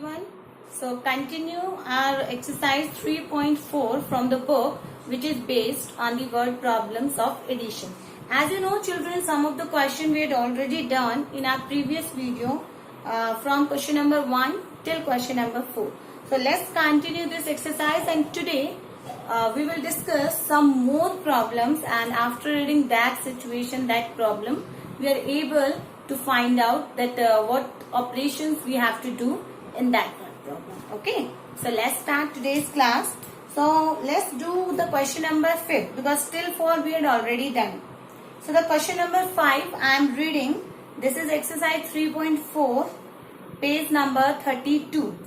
everyone. So continue our exercise 3.4 from the book, which is based on the word problems of addition. As you know children, some of the question we had already done in our previous video from question number 1 till question number 4. So let's continue this exercise, and today we will discuss some more problems, and after reading that situation, that problem, we are able to find out that what operations we have to do in that problem. Okay, so let's start today's class. So let's do the question number 5 because still 4 we had already done. So the question number 5 I am reading. This is exercise 3.4, page number 32.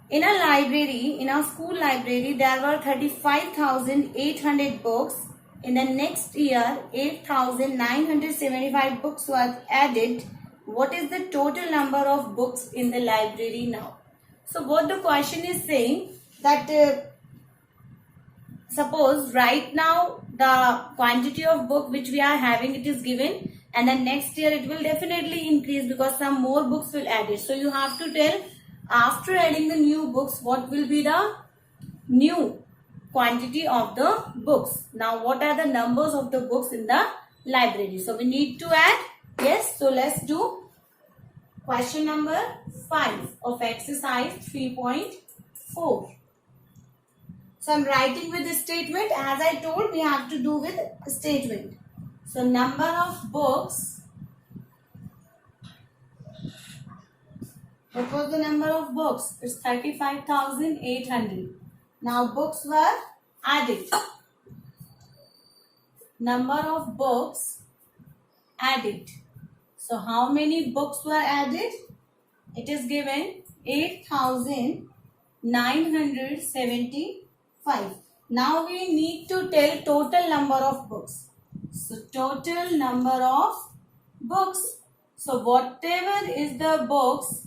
In a library, in our school library, there were 35,800 books. In the next year, 8,975 books were added. What is the total number of books in the library now? So what the question is saying that suppose right now the quantity of book which we are having, it is given, and then next year it will definitely increase because some more books will add it. So you have to tell after adding the new books what will be the new quantity of the books. Now what are the numbers of the books in the library? So we need to add. Yes, so let's do question number 5 of exercise 3.4. So I'm writing with the statement. As I told, we have to do with statement. So number of books. What was the number of books? It's 35,800. Now books were added. Number of books added. So how many books were added? It is given 8,975. Now we need to tell total number of books. So total number of books. So whatever is the books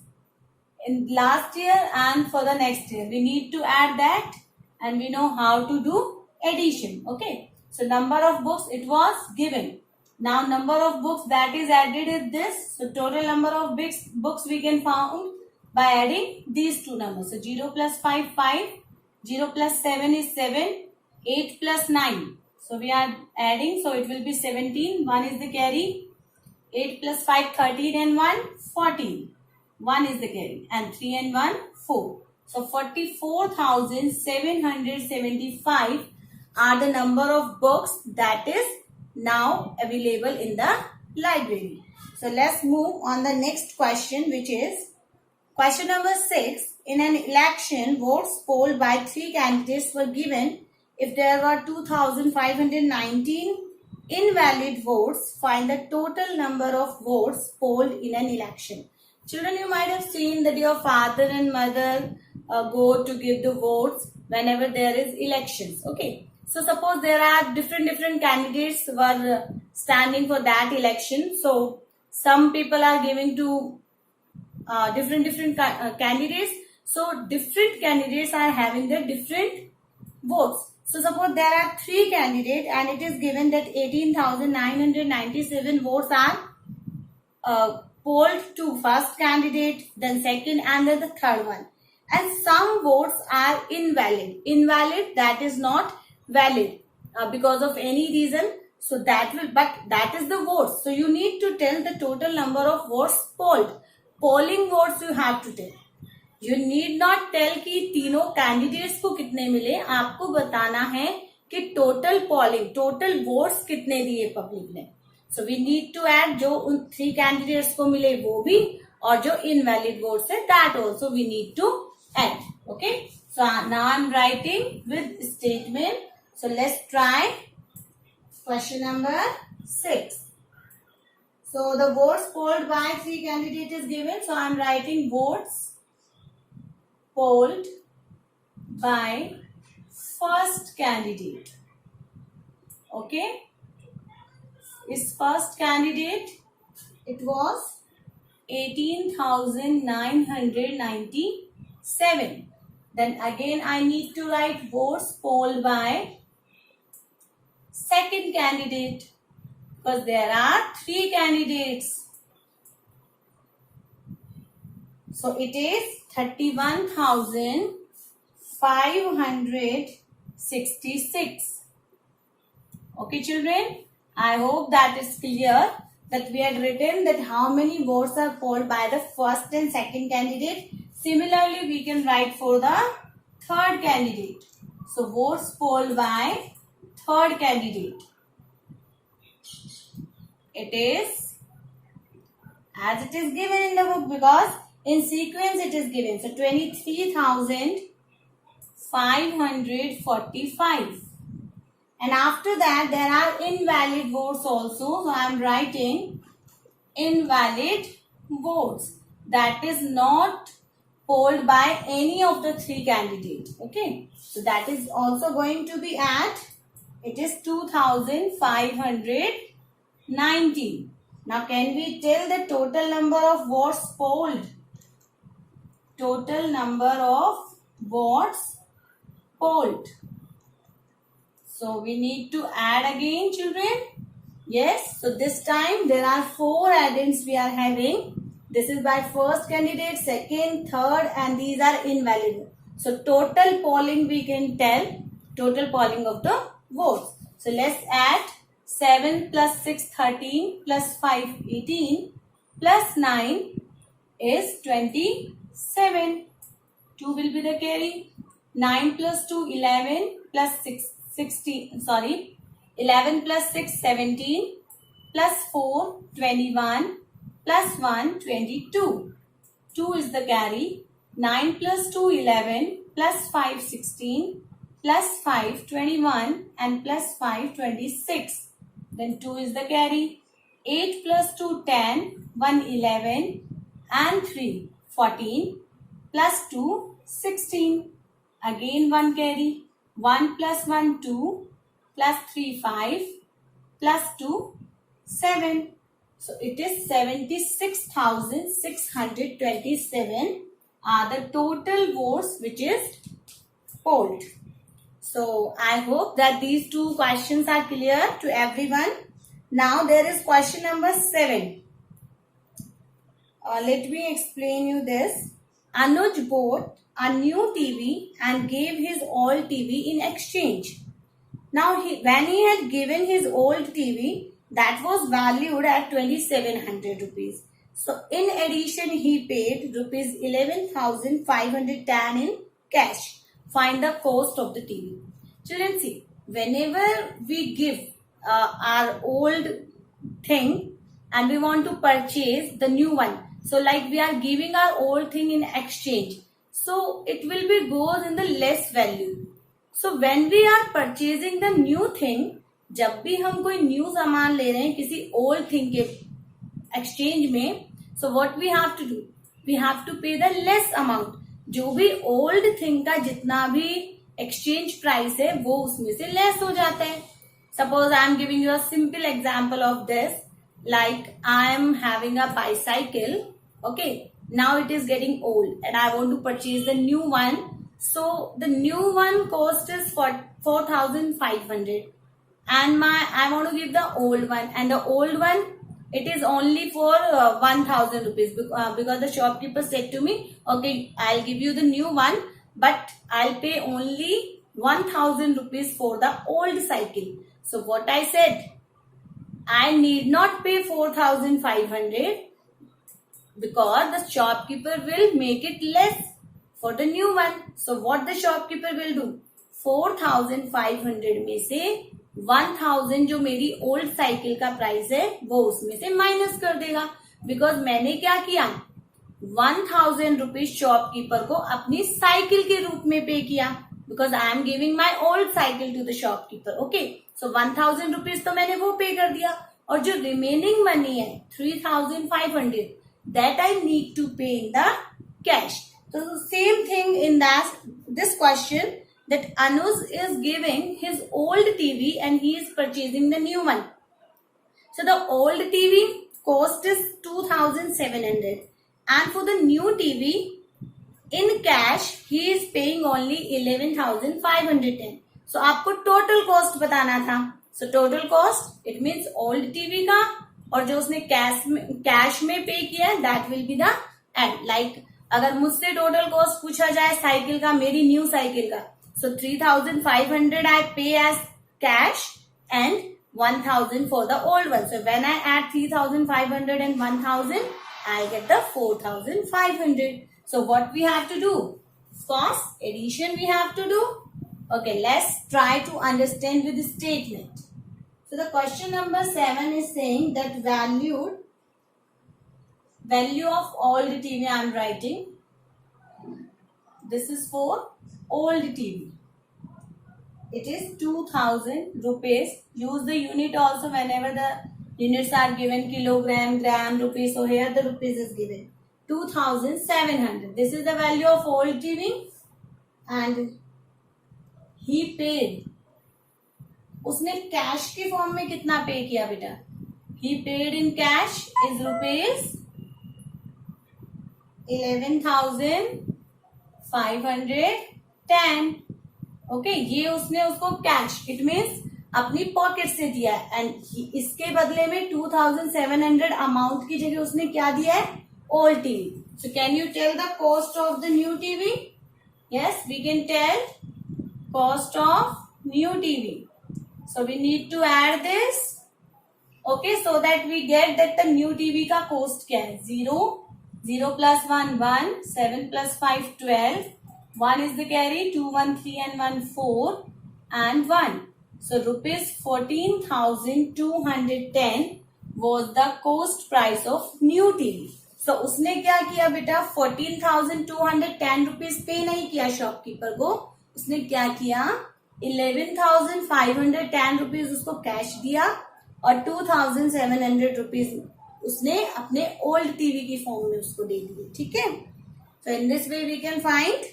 in last year and for the next year, we need to add that, and we know how to do addition. Okay, so number of books it was given. Now number of books that is added is this. So total number of books we can found by adding these two numbers. So 0 plus 5, 5, 0 plus 7 is 7, 8 plus 9. So we are adding, so it will be 17, 1 is the carry, 8 plus 5, 13 and 1, 14. 1 is the carry, and 3 and 1, 4. So 44,775 are the number of books that is now available in the library. So let's move on the next question, which is question number 6. In an election, votes polled by 3 candidates were given. If there were 2,519 invalid votes, find the total number of votes polled in an election. Children, you might have seen that your father and mother go to give the votes whenever there is elections. Okay. So suppose there are different candidates who are standing for that election. So some people are giving to different candidates. So different candidates are having their different votes. So suppose there are 3 candidates and it is given that 18,997 votes are polled to first candidate, then second, and then the third one. And some votes are invalid. Invalid, that is not valid because of any reason. So that will, but that is the votes. So you need to tell the total number of votes polled. Polling votes you have to tell. You need not tell कि तीनों candidates को कितने मिले. आपको बताना है कि total polling, total votes कितने दिए public ने. So we need to add जो उन 3 candidates को मिले वो भी, और जो invalid votes है that also we need to add. Okay. So now I'm writing with statement. So let's try question number 6. So the votes polled by 3 candidates is given. So I'm writing votes polled by first candidate. Okay. Its first candidate, it was 18,997. Then again I need to write votes polled by second candidate because there are 3 candidates. So it is 31,566. Okay, children, I hope that is clear that we had written that how many votes are polled by the first and second candidate. Similarly, we can write for the third candidate. So votes polled by third candidate. It is as it is given in the book, because in sequence it is given. So 23,545. And after that there are invalid votes also. So I am writing invalid votes, that is not polled by any of the three candidates. Okay. So that is also going to be at, it is 2,590. Now can we tell the total number of votes polled? Total number of votes polled. So we need to add again, children. Yes. So this time there are 4 add-ins we are having. This is by first candidate, second, third, and these are invalid. So total polling we can tell, total polling of the votes. So let's add 7 plus 6, 13, plus 5, 18, plus 9 is 27. 2 will be the carry. 9 plus 2, 11, plus 6, 16, 11 plus 6, 17, plus 4, 21, plus 1, 22. 2 is the carry. 9 plus 2, 11, plus 5, 16, plus 5, 21, and plus 5, 26. Then 2 is the carry. 8 plus 2, 10, 1, 11, and 3, 14, plus 2, 16. Again 1 carry. 1 plus 1, 2, plus 3, 5, plus 2, 7. So it is 76,627 are the total votes which is polled. So I hope that these 2 questions are clear to everyone. Now there is question number 7. Let me explain you this. Anuj bought a new TV and gave his old TV in exchange. Now when he had given his old TV, that was valued at 2,700 rupees. So in addition he paid rupees 11,510 in cash. Find the cost of the TV. Children, see, whenever we give our old thing and we want to purchase the new one, so like we are giving our old thing in exchange, so it will be goes in the less value. So when we are purchasing the new thing, जब भी हम कोई new सामान ले रहे हैं किसी old thing के एक्सचेंज में, so what we have to do, we have to pay the less amount. जो भी ओल्ड थिंग का जितना भी एक्सचेंज प्राइस है वो उसमें से लेस हो जाता है. Suppose I am giving you a simple example of this. Like I am having a bicycle. Okay, now it is getting old and I want to purchase the new one. So the new one cost is 4,500 and I want to give the old one, and the old one it is only for 1,000 rupees because the shopkeeper said to me, okay, I'll give you the new one but I'll pay only 1,000 rupees for the old cycle. So what I said, I need not pay 4,500 because the shopkeeper will make it less for the new one. So what the shopkeeper will do, 4,500 में से 1,000 जो मेरी old cycle का price है वो उसमें से minus कर देगा. बिकॉज मैंने क्या किया, 1,000 रुपीज शॉपकीपर को अपनी साइकिल के रूप में पे किया, because I am giving my old cycle to the shopkeeper. Okay, so 1,000 rupees तो मैंने वो पे कर दिया, और जो रिमेनिंग मनी है 3,500 that I need to pay in the cash. So the same thing in this question, that Anuj is giving his old TV and he is purchasing the new one. So the old TV cost is 2,700 and for the new TV in cash he is paying only 11,510. So आपको total cost बताना था. So total cost it means old TV का और जो उसने cash में pay किया that will be the add. Like अगर मुझसे टोटल कॉस्ट पूछा जाए साइकिल का, मेरी न्यू साइकिल का, so 3,500 I pay as cash and 1,000 for the old one. So when I add 3,500 and 1,000, I get the 4,500. So what we have to do? Of course, addition we have to do. Okay, let's try to understand with the statement. So the question number 7 is saying that value of old TV I am writing. This is for old TV. It is 2,000 rupees. Use the unit also whenever the units are given, kilogram, gram, rupees. So here the rupees is given. 2,700. This is the value of old TV. And he paid. उसने cash के form में कितना पे किया बेटा? He paid in cash is rupees 11,510. Okay, ये उसने उसको कैश, इट मीन्स अपनी पॉकेट से दिया है, एंड इसके बदले में 2,700 अमाउंट की जगह उसने क्या दिया है? Old TV. So can you tell the cost of the new TV? Yes, we can tell cost of new TV. So we need to add this, okay, so that we get that the new TV का cost क्या है? 0, 0 plus 1, 1, 7 plus 5, 12, 1 is the carry, 2, 1, 3 and 1, 4 and 1. So rupees 14,210 was the cost price of new TV. So उसने क्या किया बेटा? 14,210 rupees पे नहीं किया शॉपकीपर को, उसने क्या किया? 11,510 रुपीज उसको कैश दिया और 2,700 रुपीज उसने अपने ओल्ड टीवी की फॉर्म में उसको दे दिए. ठीक है, so in this way we can find.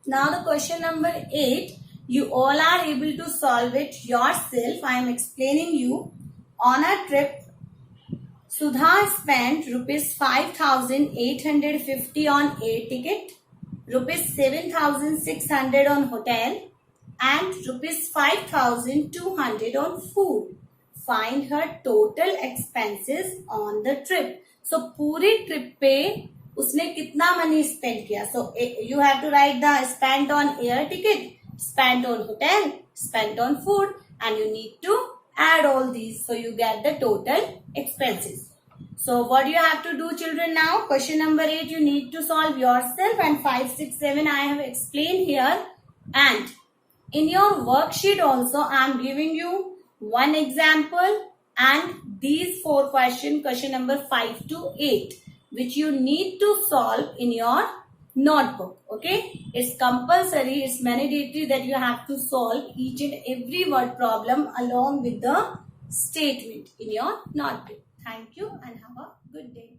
Now the question number 8, you all are able to solve it yourself. I am explaining you. On a trip, Sudha spent rupees 5,850 on air ticket, rupees 7,600 on hotel, and rupees 5,200 on food. Find her total expenses on the trip. So पूरी trip पे उसने कितना money spend किया? So you have to write the spent on air ticket, spent on hotel, spent on food, and you need to add all these so you get the total expenses. So what you have to do, children, now? Question number 8 you need to solve yourself, and 5, 6, 7 I have explained here. And in your worksheet also I am giving you one example and these 4 questions, question number 5 to 8, which you need to solve in your notebook. Okay, it's compulsory, it's mandatory that you have to solve each and every word problem along with the statement in your notebook. Thank you and have a good day.